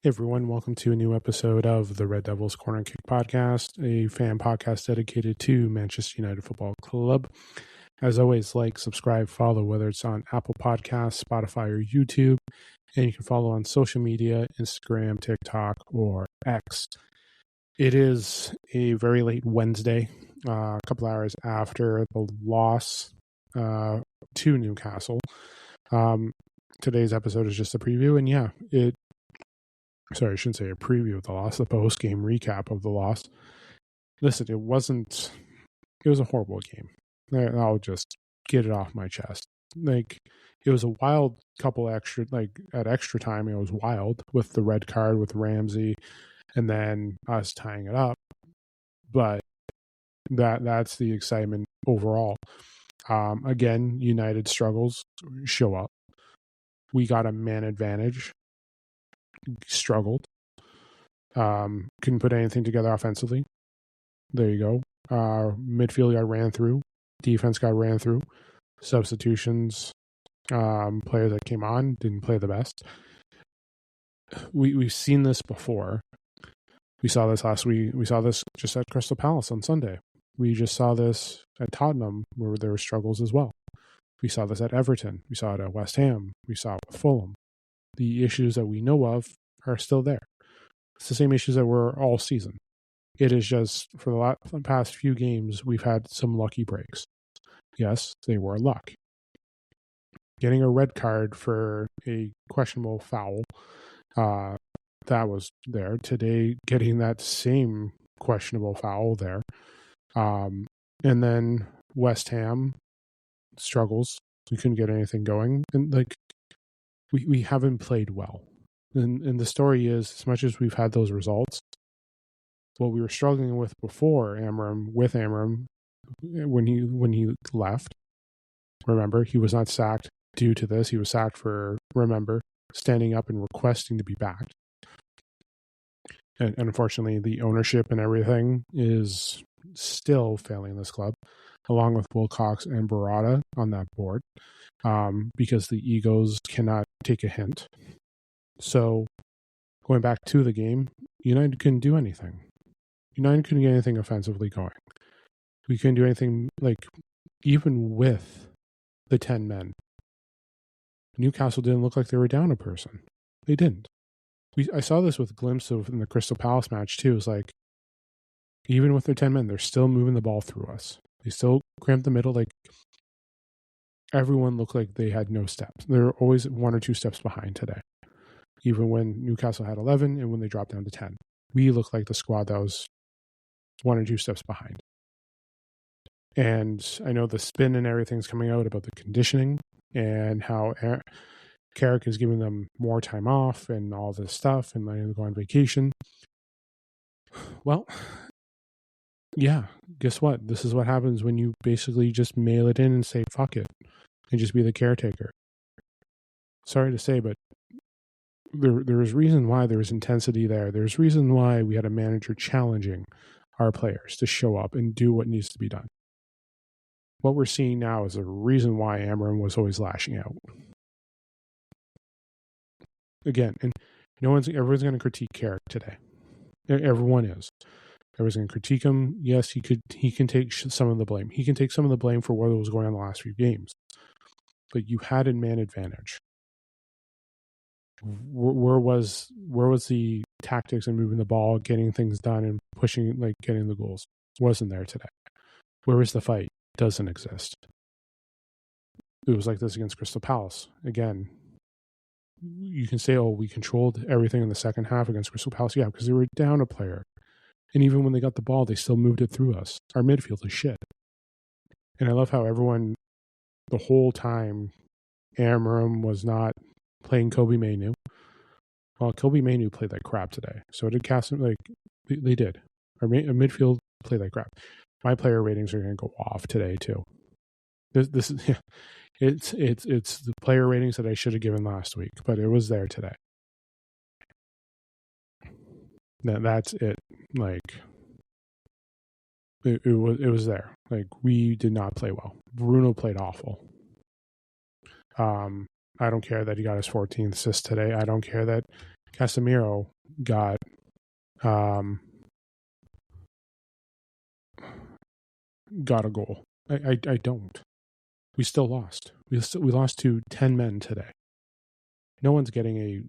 Hey everyone, welcome to a new episode of the Red Devils Corner and Kick podcast, a fan podcast dedicated to Manchester United Football Club. As always, like, subscribe, follow, whether it's on Apple Podcasts, Spotify, or YouTube. And you can follow on social media, Instagram, TikTok, or X. It is a very late Wednesday, a couple hours after the loss to Newcastle. Today's episode is just a preview, and I shouldn't say a preview of the loss, the post-game recap of the loss. Listen, it was a horrible game. I'll just get it off my chest. It was a wild couple extra, at extra time, it was wild with the red card with Ramsey and then us tying it up. But that's the excitement overall. Again, United struggles show up. We got a man advantage. Struggled. Couldn't put anything together offensively. There you go. Midfield got ran through. Defense got ran through. Substitutions. Players that came on didn't play the best. We've seen this before. We saw this last week. We saw this just at Crystal Palace on Sunday. We just saw this at Tottenham where there were struggles as well. We saw this at Everton. We saw it at West Ham. We saw it with Fulham. The issues that we know of are still there. It's the same issues that were all season. It is just for the past few games, we've had some lucky breaks. Yes, they were luck. Getting a red card for a questionable foul, that was there. Today, getting that same questionable foul there. And then West Ham struggles. We couldn't get anything going. And we haven't played well. And the story is, as much as we've had those results, what we were struggling with before Amram, when he left, remember, he was not sacked due to this. He was sacked for, standing up and requesting to be backed. And unfortunately, the ownership and everything is still failing this club, along with Wilcox and Barada on that board, because the egos cannot take a hint. So, going back to the game, United couldn't do anything. United couldn't get anything offensively going. We couldn't do anything, even with the 10 men. Newcastle didn't look like they were down a person. They didn't. I saw this with a glimpse of in the Crystal Palace match too. It's even with their 10 men, they're still moving the ball through us. They still cramped the middle. Everyone looked like they had no steps. They were always one or two steps behind today. Even when Newcastle had 11 and when they dropped down to 10. We looked like the squad that was one or two steps behind. And I know the spin and everything's coming out about the conditioning and how Carrick is giving them more time off and all this stuff and letting them go on vacation. Well, yeah, guess what? This is what happens when you basically just mail it in and say, fuck it, and just be the caretaker. Sorry to say, but there was reason why there was intensity there. There's reason why we had a manager challenging our players to show up and do what needs to be done. What we're seeing now is a reason why Amram was always lashing out. Again, and everyone's going to critique Carrick today. Everyone is. Everyone's going to critique him. Yes, he can take some of the blame. He can take some of the blame for what was going on in the last few games. But you had a man advantage. Where was the tactics and moving the ball, getting things done and pushing, getting the goals? Wasn't there today. Where was the fight? Doesn't exist. It was like this against Crystal Palace. Again, you can say, we controlled everything in the second half against Crystal Palace. Yeah, because they were down a player. And even when they got the ball, they still moved it through us. Our midfield is shit. And I love how everyone, the whole time, Amram was not playing Kobe Mainoo. Well, Kobe Mainoo played like crap today. So did Castle. They did. Our midfield played like crap. My player ratings are going to go off today too. This is it's the player ratings that I should have given last week, but it was there today. That's it. It was there. We did not play well. Bruno played awful. I don't care that he got his 14th assist today. I don't care that Casemiro got got a goal. I don't. We still lost. We lost to 10 men today. No one's getting a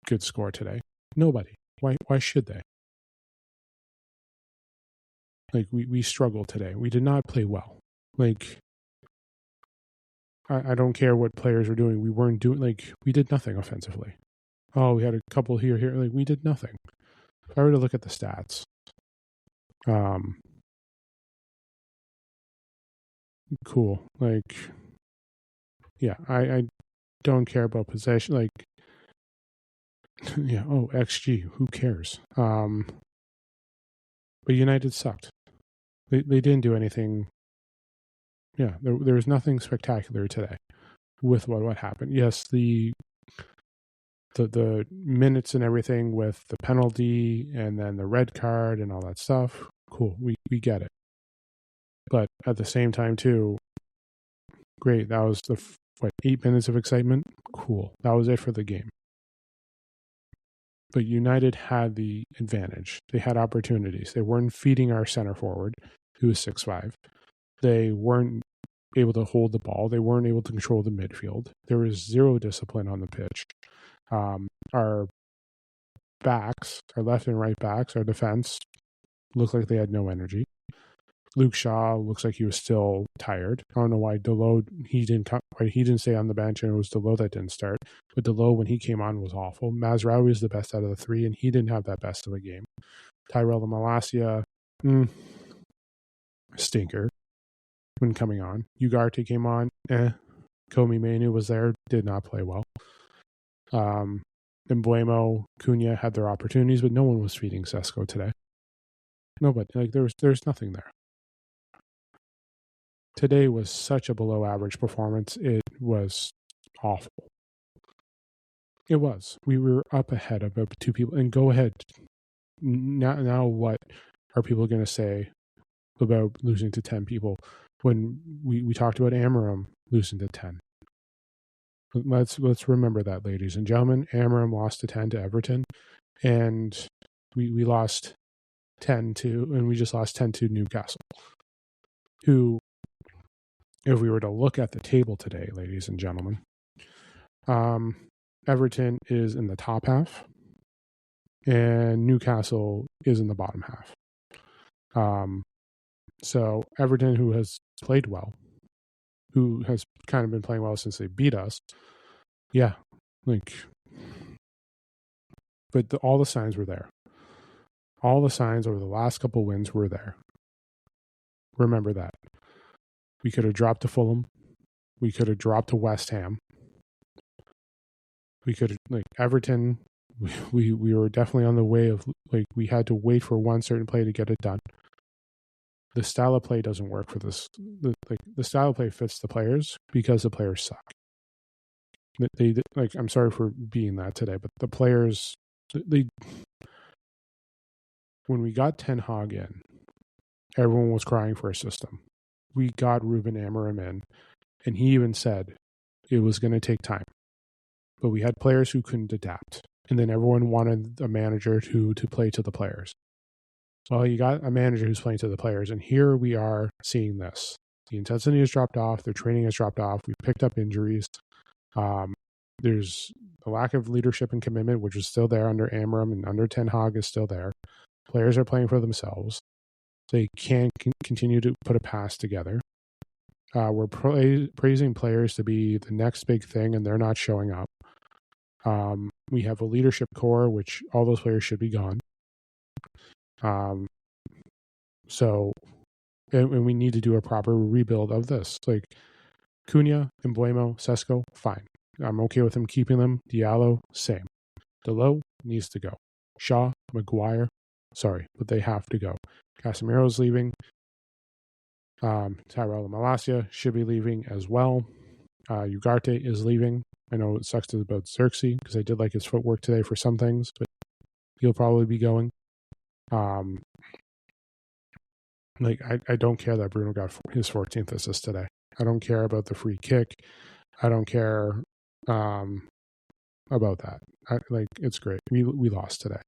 good score today. Nobody. Why should they? Like, we struggled today. We did not play well. Like, I don't care what players were doing. We weren't doing, like, we did nothing offensively. Oh, we had a couple here. Like, we did nothing. If I were to look at the stats, cool. Like, yeah, I don't care about possession. Like, yeah, XG, who cares? But United sucked. They didn't do anything. Yeah, there was nothing spectacular today with what happened. Yes, the minutes and everything with the penalty and then the red card and all that stuff. Cool, we get it. But at the same time, too, great. That was 8 minutes of excitement? Cool. That was it for the game. But United had the advantage. They had opportunities. They weren't feeding our center forward, who was 6'5". They weren't able to hold the ball. They weren't able to control the midfield. There was zero discipline on the pitch. Our backs, our left and right backs, our defense looked like they had no energy. Luke Shaw looks like he was still tired. I don't know why Delot, he didn't stay on the bench, and it was Delot that didn't start. But Delot, when he came on, was awful. Mazraoui is the best out of the three, and he didn't have that best of a game. Tyrell Malacia, stinker when coming on. Ugarte came on, Komi Mainu was there, did not play well. Mbuemo, Cunha had their opportunities, but no one was feeding Sesko today. Nobody. Like, there's nothing there. Today was such a below average performance. It was awful. It was. We were up ahead of 2 people. And go ahead. Now what are people going to say about losing to 10 people when we talked about Amarim losing to 10? Let's remember that, ladies and gentlemen. Amarim lost to 10 to Everton, and we lost 10 to, and we just lost 10 to Newcastle, who, if we were to look at the table today, ladies and gentlemen, Everton is in the top half, and Newcastle is in the bottom half. So Everton, who has played well, who has kind of been playing well since they beat us, yeah, like, but all the signs were there. All the signs over the last couple wins were there. Remember that. We could have dropped to Fulham. We could have dropped to West Ham. We could have, like, Everton, we were definitely on the way of, like, we had to wait for one certain play to get it done. The style of play doesn't work for this. The style of play fits the players because the players suck. They like, I'm sorry for being that today, but the players, when we got Ten Hag in, everyone was crying for a system. We got Ruben Amorim in, and he even said it was going to take time. But we had players who couldn't adapt, and then everyone wanted a manager to play to the players. Well, you got a manager who's playing to the players, and here we are seeing this. The intensity has dropped off. Their training has dropped off. We've picked up injuries. There's a lack of leadership and commitment, which is still there under Amorim, and under Ten Hag is still there. Players are playing for themselves. They can't continue to put a pass together. We're praising players to be the next big thing, and they're not showing up. We have a leadership core, which all those players should be gone. So, and we need to do a proper rebuild of this. Like, Cunha, Mbuemo, Sesko, fine. I'm okay with him keeping them. Diallo, same. Delot needs to go. Shaw, Maguire, sorry, but they have to go. Casemiro's leaving. Tyrell Malacia should be leaving as well. Ugarte is leaving. I know it sucks about Xerxes because I did like his footwork today for some things, but he'll probably be going. Like, I don't care that Bruno got his 14th assist today. I don't care about the free kick. I don't care about that. It's great. We lost today.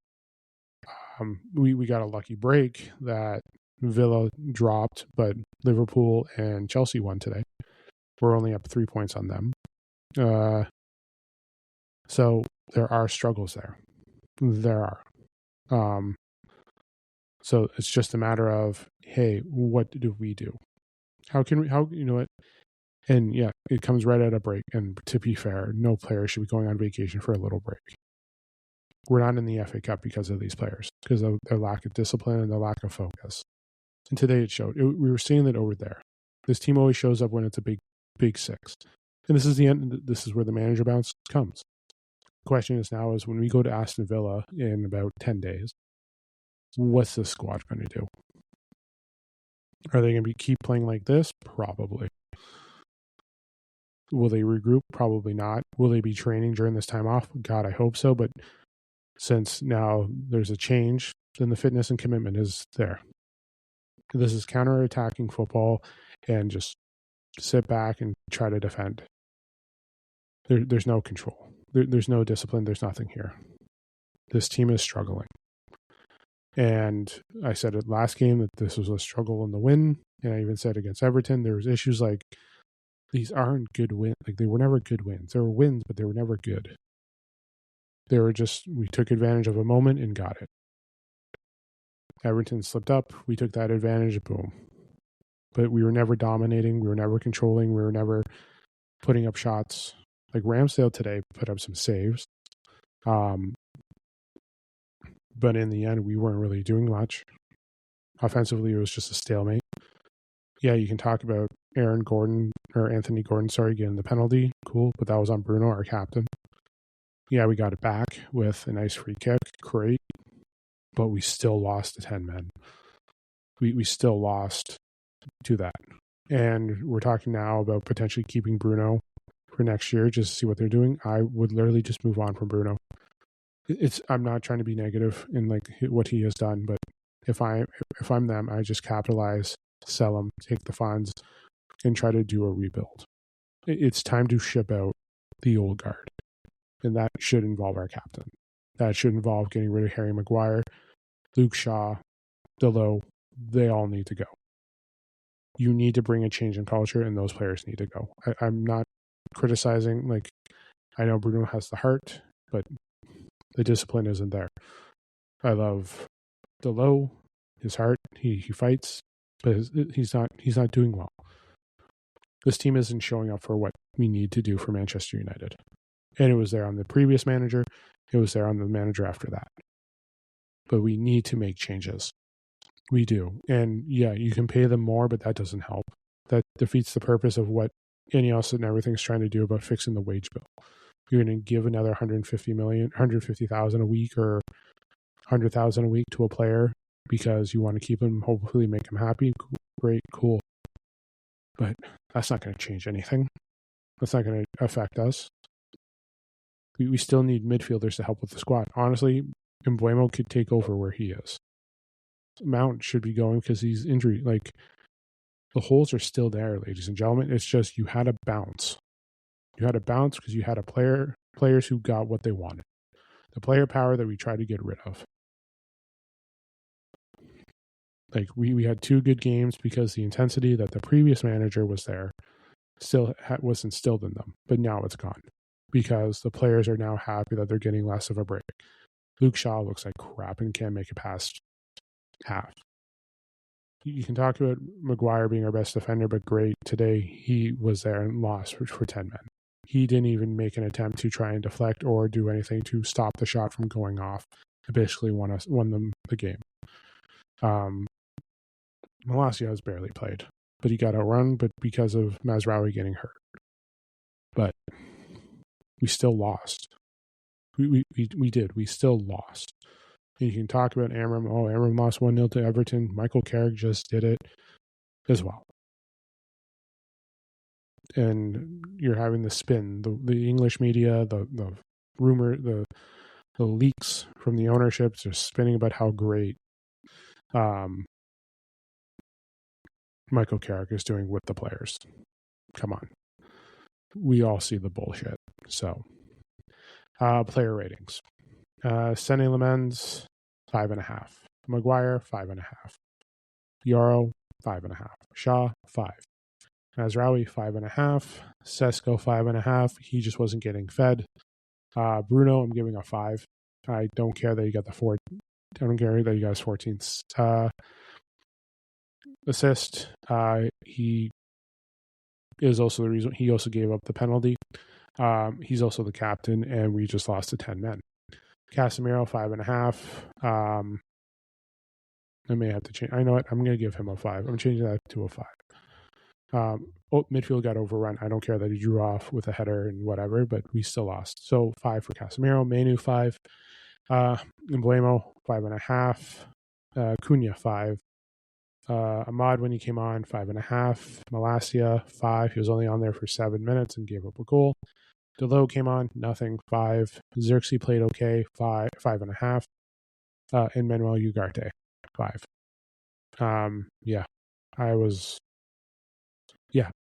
We got a lucky break that Villa dropped, but Liverpool and Chelsea won today. We're only up 3 points on them. So there are struggles there. There are. So it's just a matter of, hey, what do we do? How you know what? And yeah, it comes right at a break. And to be fair, no player should be going on vacation for a little break. We're not in the FA Cup because of these players, because of their lack of discipline and their lack of focus. And today it showed. We were seeing that over there. This team always shows up when it's a big six. And this is the end. This is where the manager bounce comes. The question is now is when we go to Aston Villa in about 10 days, what's this squad going to do? Are they going to keep playing like this? Probably. Will they regroup? Probably not. Will they be training during this time off? God, I hope so. But since now there's a change, then the fitness and commitment is there. This is counter-attacking football, and just sit back and try to defend. There's no control. There's no discipline. There's nothing here. This team is struggling. And I said it last game that this was a struggle in the win. And I even said against Everton, there was issues like these aren't good wins. Like they were never good wins. There were wins, but they were never good. They were just, we took advantage of a moment and got it. Everton slipped up. We took that advantage. Boom. But we were never dominating. We were never controlling. We were never putting up shots. Like Ramsdale today put up some saves. But in the end, we weren't really doing much. Offensively, it was just a stalemate. Yeah, you can talk about Anthony Gordon, getting the penalty. Cool, but that was on Bruno, our captain. Yeah, we got it back with a nice free kick. Great. But we still lost to 10 men. We still lost to that. And we're talking now about potentially keeping Bruno for next year just to see what they're doing. I would literally just move on from Bruno. I'm not trying to be negative in like what he has done, but if I'm them, I just capitalize, sell him, take the funds, and try to do a rebuild. It's time to ship out the old guard, and that should involve our captain. That should involve getting rid of Harry Maguire, Luke Shaw, Delo. They all need to go. You need to bring a change in culture, and those players need to go. I'm not criticizing. Like, I know Bruno has the heart, but the discipline isn't there. I love Delo, his heart. He fights, but he's not doing well. This team isn't showing up for what we need to do for Manchester United. And it was there on the previous manager. It was there on the manager after that. But we need to make changes. We do. And yeah, you can pay them more, but that doesn't help. That defeats the purpose of what Ineos and everything's trying to do about fixing the wage bill. You're going to give another 150,000 a week or 100,000 a week to a player because you want to keep him, hopefully make him happy. Great, cool. But that's not going to change anything. That's not going to affect us. We still need midfielders to help with the squad. Honestly, Mbeumo could take over where he is. Mount should be going because he's injured. Like, the holes are still there, ladies and gentlemen. It's just you had a bounce. You had a bounce because you had players who got what they wanted. The player power that we tried to get rid of. Like, we had 2 good games because the intensity that the previous manager was there still was instilled in them. But now it's gone because the players are now happy that they're getting less of a break. Luke Shaw looks like crap and can't make it past half. You can talk about Maguire being our best defender, but great. Today, he was there and lost for 10 men. He didn't even make an attempt to try and deflect or do anything to stop the shot from going off. It basically won them the game. Malacia has barely played, but he got outrun, but because of Mazraoui getting hurt. But we still lost. We did. We still lost. And you can talk about Amram. Oh, Amram lost 1-0 to Everton. Michael Carrick just did it as well. And you're having the spin, the English media, the rumor, the leaks from the ownership just spinning about how great Michael Carrick is doing with the players. Come on. We all see the bullshit. So Player ratings. Sene Lamens, 5.5. Maguire, 5.5. Yoro, 5.5. Shaw, 5. Mazraoui, 5.5. Sesko, 5.5. He just wasn't getting fed. Bruno, I'm giving a 5. I don't care that he got the 4. I don't care that he got his 14th assist. He is also the reason he also gave up the penalty. He's also the captain, and we just lost to 10 men. Casemiro, 5.5. I may have to change. I know what, I'm going to give him a 5. I'm changing that to a 5. Midfield got overrun. I don't care that he drew off with a header and whatever, but we still lost. So 5 for Casemiro. Manu, 5. Emblemo, 5.5. Cunha, 5. Ahmad, when he came on, 5.5. Malacia, 5. He was only on there for 7 minutes and gave up a goal. Delo came on, nothing, 5. Xerxes played okay, 5.5. And Manuel Ugarte, 5.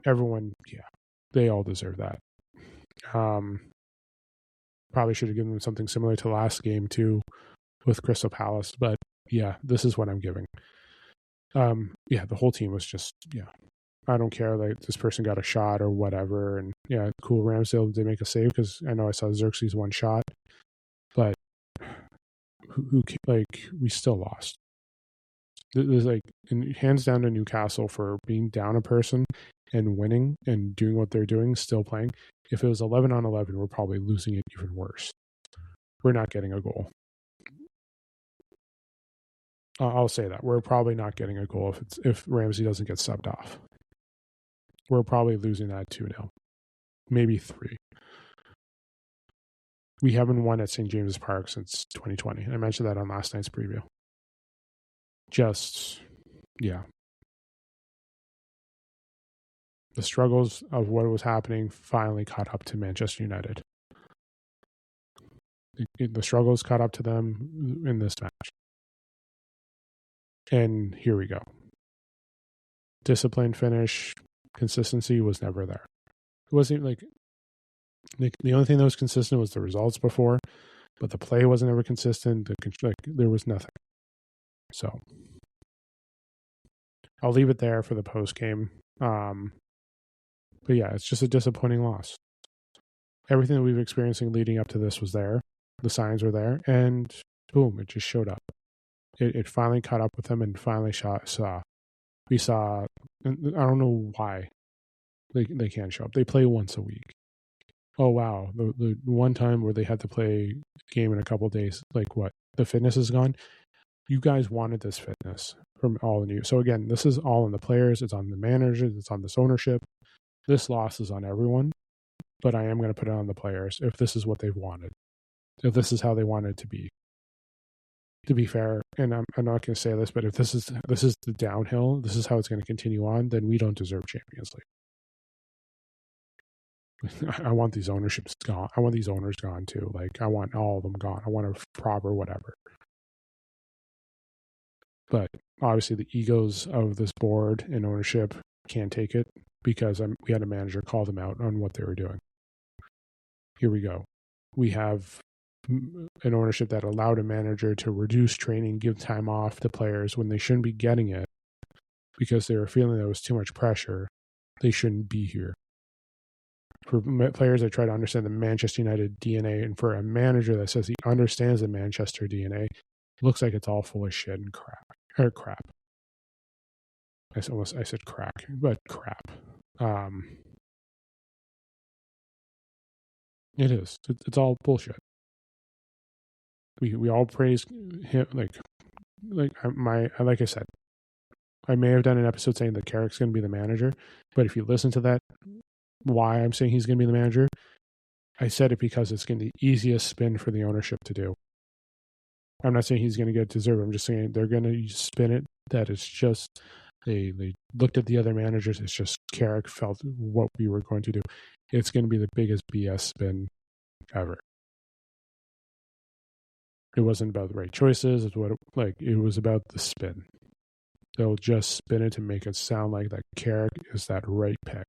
Everyone, they all deserve that. Probably should have given them something similar to last game too with Crystal Palace, but this is what I'm giving. The whole team was just, I don't care, like this person got a shot or whatever, and cool, Ramsdale did make a save because I know I saw Xerxes one shot, but we still lost. There's hands down to Newcastle for being down a person and winning and doing what they're doing, still playing. If it was 11-on-11, we're probably losing it even worse. We're not getting a goal. I'll say that. We're probably not getting a goal if Ramsey doesn't get subbed off. We're probably losing that 2-0. Maybe 3. We haven't won at St. James's Park since 2020. I mentioned that on last night's preview. The struggles of what was happening finally caught up to Manchester United. The struggles caught up to them in this match. And here we go. Disciplined finish, consistency was never there. It wasn't like the only thing that was consistent was the results before, but the play wasn't ever consistent. There was nothing. So I'll leave it there for the post game. But it's just a disappointing loss. Everything that we've been experiencing leading up to this was there. The signs were there, and boom, it just showed up. It finally caught up with them and finally we saw, I don't know why they can't show up. They play once a week. Oh, wow. The one time where they had to play a game in a couple of days, the fitness is gone. You guys wanted this fitness from all of you. So again, this is all on the players. It's on the managers. It's on this ownership. This loss is on everyone, but I am going to put it on the players if this is what they wanted, if this is how they wanted it to be. To be fair, and I'm not going to say this, but if this is the downhill, this is how it's going to continue on, then we don't deserve Champions League. I want these ownerships gone. I want these owners gone too. I want all of them gone. I want a proper whatever. But obviously the egos of this board and ownership can't take it because we had a manager call them out on what they were doing. Here we go. We have an ownership that allowed a manager to reduce training, give time off to players when they shouldn't be getting it because they were feeling there was too much pressure. They shouldn't be here. For players that try to understand the Manchester United DNA, and for a manager that says he understands the Manchester DNA, looks like it's all full of shit and crap. I said crack, but crap. It is. It's all bullshit. We all praise him, like I said, I may have done an episode saying that Carrick's going to be the manager, but if you listen to that, why I'm saying he's going to be the manager, I said it because it's going to be the easiest spin for the ownership to do. I'm not saying he's going to get deserved. I'm just saying they're going to spin it that it's just they looked at the other managers. It's just Carrick felt what we were going to do. It's going to be the biggest BS spin ever. It wasn't about the right choices. It was about the spin. They'll just spin it to make it sound like that Carrick is that right pick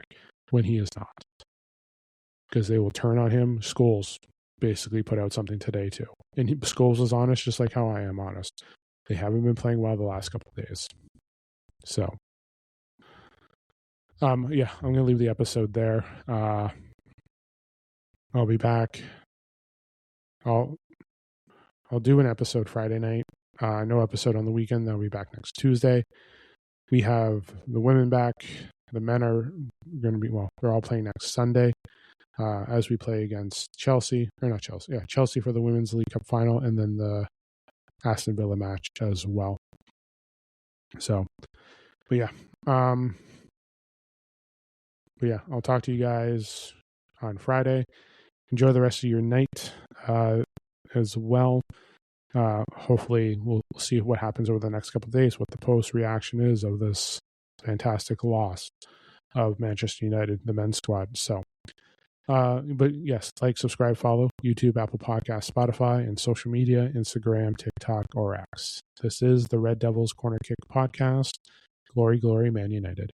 when he is not. Because they will turn on him. Scholes, basically put out something today too. And Scholes was honest, just like how I am honest. They haven't been playing well the last couple of days. So, yeah, I'm going to leave the episode there. I'll be back. I'll do an episode Friday night. No episode on the weekend. They'll be back next Tuesday. We have the women back. The men are going to be, well, they're all playing next Sunday as we play against Chelsea, or not Chelsea, yeah, Chelsea for the Women's League Cup final, and then the Aston Villa match as well. So, but yeah, I'll talk to you guys on Friday. Enjoy the rest of your night as well. Hopefully we'll see what happens over the next couple of days, what the post reaction is of this fantastic loss of Manchester United, the men's squad. So, but yes, like, subscribe, follow YouTube, Apple Podcasts, Spotify, and social media, Instagram, TikTok, or X. This is the Red Devils Corner Kick Podcast. Glory, glory, Man United.